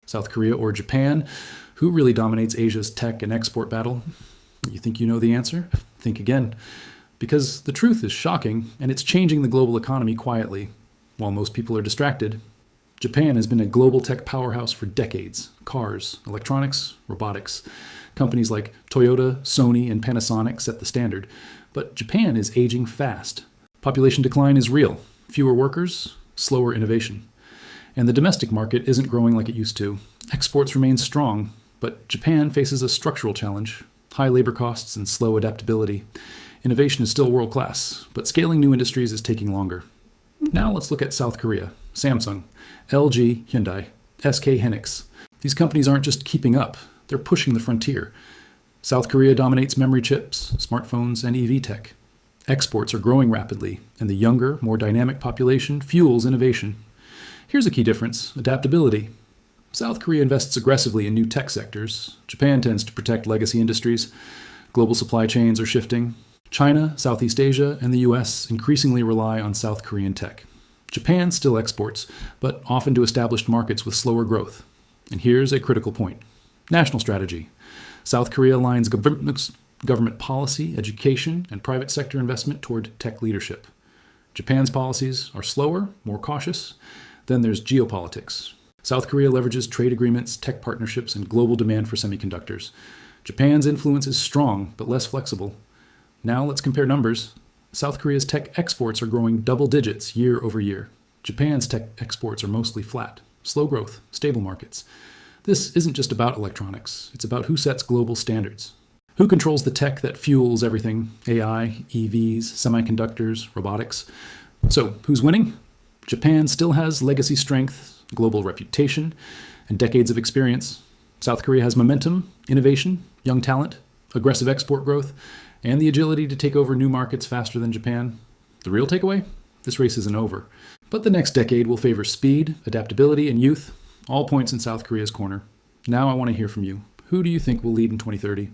South Korea or Japan? Who really dominates Asia's tech and export battle? You think you know the answer? Think again. Because the truth is shocking, and it's changing the global economy quietly. While most people are distracted, Japan has been a global tech powerhouse for decades. Cars, electronics, robotics. Companies like Toyota, Sony, and Panasonic set the standard. But Japan is aging fast. Population decline is real. Fewer workers, slower innovation. And the domestic market isn't growing like it used to. Exports remain strong, but Japan faces a structural challenge: high labor costs and slow adaptability. Innovation is still world-class, but scaling new industries is taking longer. Now let's look at South Korea. Samsung, LG, Hyundai, SK Hynix. These companies aren't just keeping up, they're pushing the frontier. South Korea dominates memory chips, smartphones, and EV tech. Exports are growing rapidly, and the younger, more dynamic population fuels innovation. Here's a key difference: adaptability. South Korea invests aggressively in new tech sectors. Japan tends to protect legacy industries. Global supply chains are shifting. China, Southeast Asia, and the US increasingly rely on South Korean tech. Japan still exports, but often to established markets with slower growth. And here's a critical point: national strategy. South Korea aligns government policy, education, and private sector investment toward tech leadership. Japan's policies are slower, more cautious. Then there's geopolitics. South Korea leverages trade agreements, tech partnerships, and global demand for semiconductors. Japan's influence is strong, but less flexible. Now let's compare numbers. South Korea's tech exports are growing double digits year over year. Japan's tech exports are mostly flat, slow growth, stable markets. This isn't just about electronics. It's about who sets global standards. Who controls the tech that fuels everything: AI, EVs, semiconductors, robotics? So who's winning? Japan still has legacy strength, global reputation, and decades of experience. South Korea has momentum, innovation, young talent, aggressive export growth, and the agility to take over new markets faster than Japan. The real takeaway? This race isn't over. But the next decade will favor speed, adaptability, and youth, all points in South Korea's corner. Now I want to hear from you. Who do you think will lead in 2030?